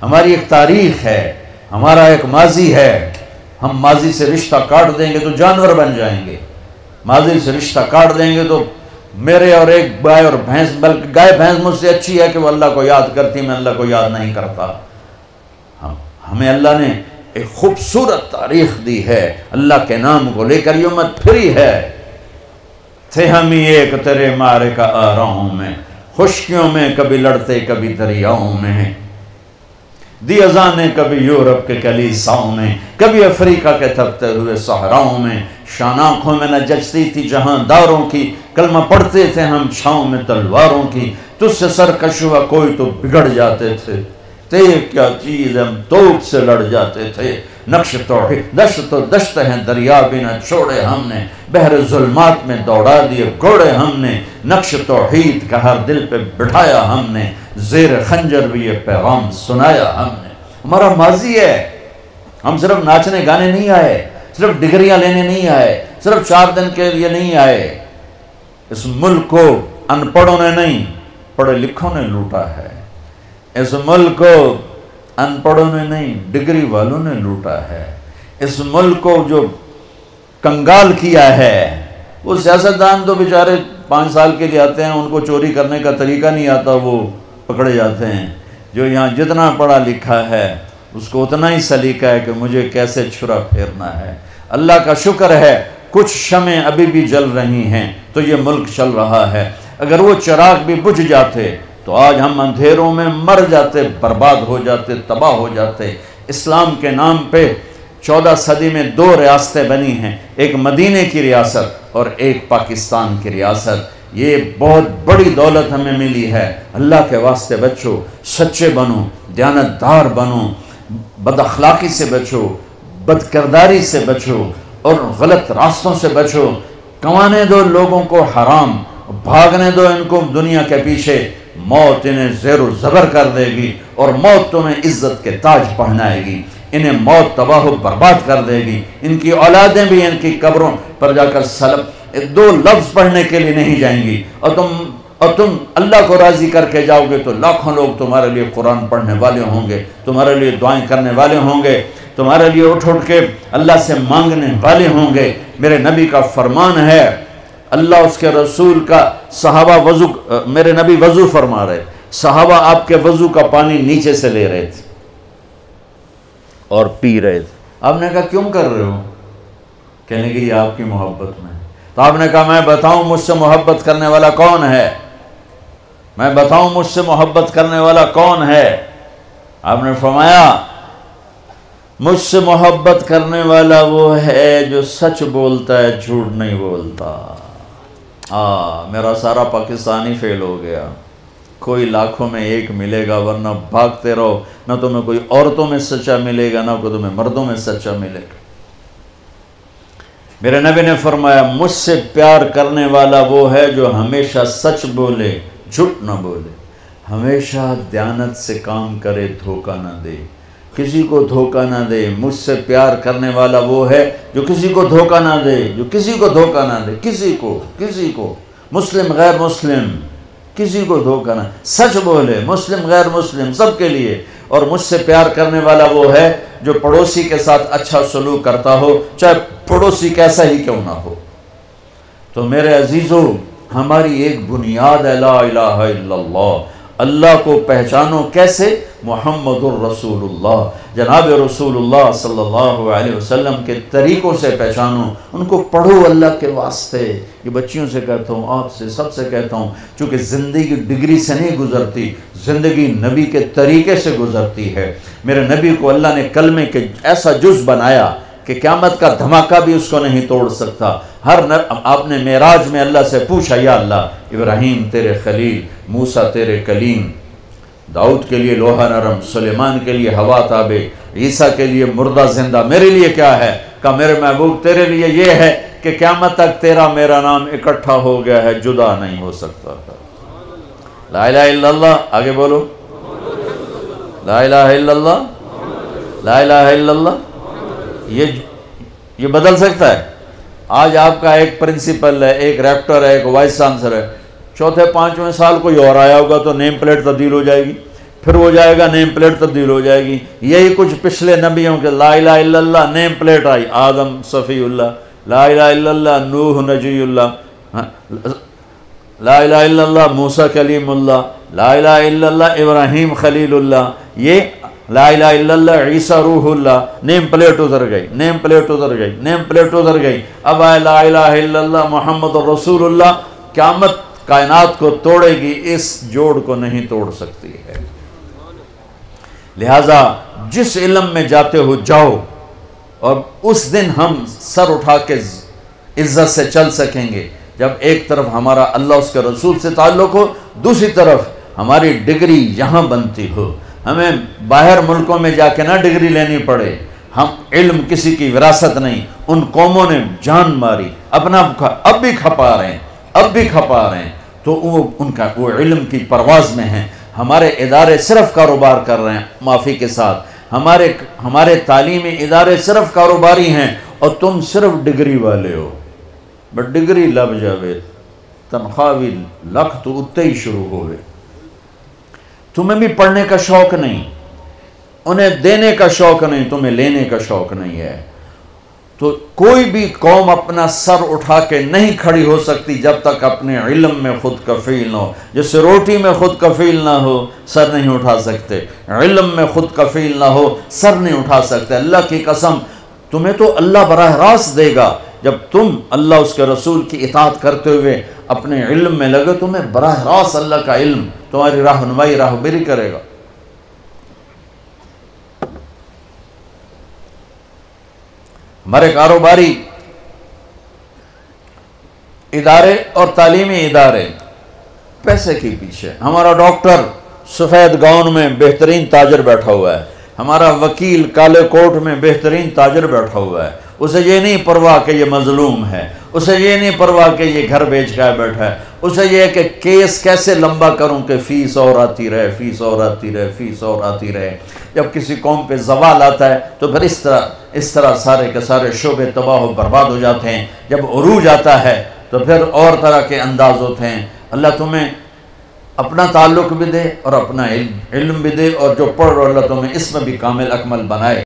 हमारी एक तारीख है, हमारा एक माजी है। हम माजी से रिश्ता काट देंगे तो जानवर बन जाएंगे, माजी से रिश्ता काट देंगे तो मेरे और एक गाय और भैंस, बल्कि गाय भैंस मुझसे अच्छी है कि वो अल्लाह को याद करती, मैं अल्लाह को याद नहीं करता। हमें अल्लाह ने एक खूबसूरत तारीख दी है, अल्लाह के नाम को लेकर ये उम्मत फिरी है। थे हम ही एक तेरे मारे का आराहों में, खुशकियों में कभी लड़ते कभी दरियाओं में, दी अजाने कभी यूरोप के कलीसाओं में, कभी अफ्रीका के थकते हुए सहराओं में। शान आँखों में न जचती थी जहां दारों की, कलमा पढ़ते थे हम छाँव में तलवारों की। तुझसे सरकश हुआ कोई तो बिगड़ जाते थे, ते क्या चीज हम तोप से लड़ जाते थे। नक्श तौहीद दश्त तो दश्त हैं, दरिया भी न छोड़े हमने, बहर जुल्मात में दौड़ा दिए घोड़े हमने। नक्श तौहीद का हर दिल पे बिठाया हमने, ज़ेर खंजर भी ये पैगाम सुनाया हमने। हमारा माजी है, हम सिर्फ नाचने गाने नहीं आए, सिर्फ डिग्रियां लेने नहीं आए, सिर्फ 4 दिन के लिए नहीं आए। इस मुल्क को अनपढ़ों ने नहीं, पढ़े लिखों ने लूटा है। इस मुल्क को अनपढ़ों ने नहीं, डिग्री वालों ने लूटा है। इस मुल्क को जो कंगाल किया है, वो सियासतदान तो बेचारे 5 साल के लिए आते हैं, उनको चोरी करने का तरीका नहीं आता, वो पकड़े जाते हैं। जो यहाँ जितना पढ़ा लिखा है उसको उतना ही सलीका है कि मुझे कैसे छुरा फेरना है। अल्लाह का शुक्र है कुछ शमें अभी भी जल रही हैं तो ये मुल्क चल रहा है। अगर वो चिराग भी बुझ जाते तो आज हम अंधेरों में मर जाते, बर्बाद हो जाते, तबाह हो जाते। इस्लाम के नाम पे 14 सदी में 2 रियासतें बनी हैं, एक मदीने की रियासत और एक पाकिस्तान की रियासत। ये बहुत बड़ी दौलत हमें मिली है। अल्लाह के वास्ते बचो, सच्चे बनो, दयानतदार बनो, बदअखलाकी से बचो, बदकिरदारी से बचो और गलत रास्तों से बचो। कमाने दो लोगों को हराम, भागने दो इनको दुनिया के पीछे। मौत इन्हें ज़ेरो ज़बर कर देगी और मौत तुम्हें इज्जत के ताज पहनाएगी। इन्हें मौत तबाह बर्बाद कर देगी। इनकी औलादें भी इनकी कब्रों पर जाकर सलाम 2 लफ्ज़ पढ़ने के लिए नहीं जाएंगी। और तुम अल्लाह को राज़ी करके जाओगे तो लाखों लोग तुम्हारे लिए कुरान पढ़ने वाले होंगे, तुम्हारे लिए दुआएं करने वाले होंगे, तुम्हारे लिए उठ उठ के अल्लाह से मांगने वाले होंगे। मेरे नबी का फरमान है, अल्लाह उसके रसूल का सहाबा वज़ू, मेरे नबी वज़ू फरमा रहे, सहाबा आपके वज़ू का पानी नीचे से ले रहे थे और पी रहे थे। आपने कहा क्यों कर रहे हो? कहने की ये आपकी मोहब्बत में। तो आपने कहा मैं बताऊं मुझसे मोहब्बत करने वाला कौन है? मैं बताऊं मुझसे मोहब्बत करने वाला कौन है? आपने फरमाया मुझसे मोहब्बत करने वाला वो है जो सच बोलता है, झूठ नहीं बोलता। मेरा सारा पाकिस्तानी फेल हो गया। कोई लाखों में एक मिलेगा, वरना भागते रहो। ना तुम्हें कोई औरतों में सच्चा मिलेगा, ना कोई तुम्हें मर्दों में सच्चा मिलेगा। मेरे नबी ने फरमाया मुझसे प्यार करने वाला वो है जो हमेशा सच बोले, झूठ ना बोले, हमेशा दयानत से काम करे, धोखा ना दे, किसी को धोखा ना दे। मुझसे प्यार करने वाला वो है जो किसी को धोखा ना दे, जो किसी को धोखा ना दे, किसी को मुस्लिम गैर मुस्लिम किसी को धोखा ना, सच बोले, मुस्लिम गैर मुस्लिम सबके लिए। और मुझसे प्यार करने वाला वो है जो पड़ोसी के साथ अच्छा सलूक करता हो, चाहे पड़ोसी कैसा ही क्यों ना हो। तो मेरे अजीज़ों, हमारी एक बुनियाद है ला इलाहा इल्लल्लाह। अल्लाह को पहचानो कैसे? मुहम्मदुर रसूलुल्लाह, जनाब रसूलुल्लाह सल्लल्लाहु अलैहि वसल्लम के तरीक़ों से पहचानो, उनको पढ़ो अल्लाह के वास्ते। ये बच्चियों से कहता हूँ, आपसे सबसे कहता हूँ, चूँकि ज़िंदगी डिग्री से नहीं गुज़रती, ज़िंदगी नबी के तरीक़े से गुज़रती है। मेरे नबी को अल्लाह ने कलमे के ऐसा जुज़ बनाया कि क़यामत का धमाका भी उसको नहीं तोड़ सकता। आपने मेराज में अल्लाह से पूछा, या अल्लाह, इब्राहीम तेरे खलील, मूसा तेरे कलीम, दाऊद के लिए लोहा नरम, सुलेमान के लिए हवा ताबे, ईसा के लिए मुर्दा जिंदा, मेरे लिए क्या है? कहा मेरे महबूब तेरे लिए ये है कि क़यामत तक तेरा मेरा नाम इकट्ठा हो गया है, जुदा नहीं हो सकता। ला इलाहा इल्लल्लाह, आगे बोलो, ला इलाहा इल्लल्लाह, ला इलाहा इल्लल्लाह। ये बदल सकता है। आज आपका एक प्रिंसिपल है, एक रेक्टर है, एक वाइस चांसलर है, 4थे 5वें साल कोई और आया होगा तो नेम प्लेट तब्दील हो जाएगी। फिर हो जाएगा, नेम प्लेट तब्दील हो जाएगी। यही कुछ पिछले नबियों के ला इलाहा इल्लल्लाह नेम प्लेट आई, आदम सफ़ीउल्लाह, ला इलाहा इल्लल्लाह नूह नजीउल्लाह, ला इलाहा इल्लल्लाह मूसा कलीमुल्लाह, ला इलाहा इल्लल्लाह इब्राहीम खलीलुल्लाह, ये ला इलाहा इल्लल्लाह ईसा रूहुल्लाह। नेम प्लेट उधर गई, नेम प्लेट उधर गई, नेम प्लेट उधर गई। अब आए ला इलाहा इल्लल्लाह मुहम्मद रसूलुल्लाह। क़यामत कायनात को तोड़ेगी, इस जोड़ को नहीं तोड़ सकती है। लिहाजा जिस इल्म में जाते हो जाओ, और उस दिन हम सर उठा के इज्जत से चल सकेंगे जब एक तरफ हमारा अल्लाह उसके रसूल से ताल्लुक़ हो, दूसरी तरफ हमारी डिग्री यहाँ बनती हो। हमें बाहर मुल्कों में जाके ना डिग्री लेनी पड़े। हम इल्म किसी की विरासत नहीं, उन कौमों ने जान मारी, अपना अब भी खपा रहे हैं, अब भी खपा रहे हैं, तो वो उनका वो इल्म की परवाज़ में है। हमारे इदारे सिर्फ कारोबार कर रहे हैं माफ़ी के साथ, हमारे तालीमी इदारे सिर्फ कारोबारी हैं, और तुम सिर्फ डिग्री वाले हो। बट डिग्री लब जावे तनख्वाह भी लख तो उत्ते ही शुरू होवे। तुम्हें भी पढ़ने का शौक़ नहीं, उन्हें देने का शौक़ नहीं, तुम्हें लेने का शौक़ नहीं है। तो कोई भी कौम अपना सर उठा के नहीं खड़ी हो सकती जब तक अपने इल्म में खुद कफ़ील ना हो। जैसे रोटी में खुद कफ़ील ना हो, सर नहीं उठा सकते। इल्म में खुद कफ़ील ना हो, सर नहीं उठा सकते। अल्लाह की कसम, तुम्हें तो अल्लाह बराह रास्त देगा जब तुम अल्लाह उसके रसूल की इताअत करते हुए अपने इल्म में लगे। तुम्हें बराह रास्त अल्लाह का इल्म तुम्हारी रहनुमाई राहबरी करेगा। हमारे कारोबारी इदारे और तालीमी इदारे पैसे के पीछे। हमारा डॉक्टर सफ़ेद गाउन में बेहतरीन ताजर बैठा हुआ है, हमारा वकील काले कोट में बेहतरीन ताजर बैठा हुआ है। उसे ये नहीं परवाह कि ये मजलूम है, उसे ये नहीं परवाह कि ये घर बेच कर बैठा है। उसे ये कि केस कैसे लंबा करूं कि फ़ीस और आती रहे, फ़ीस और आती रहे, फ़ीस और आती रहे। जब किसी कौम पे ज़वाल आता है तो फिर इस तरह सारे के सारे शोबे तबाह व बर्बाद हो जाते हैं। जब उरूज आता है तो फिर और तरह के अंदाज होते हैं। अल्लाह तुम्हें अपना ताल्लुक़ भी दे और अपना इल्म भी दे, और जो पढ़ रहे अल्लाह तुम्हें इसमें भी कामिल अकमल बनाए।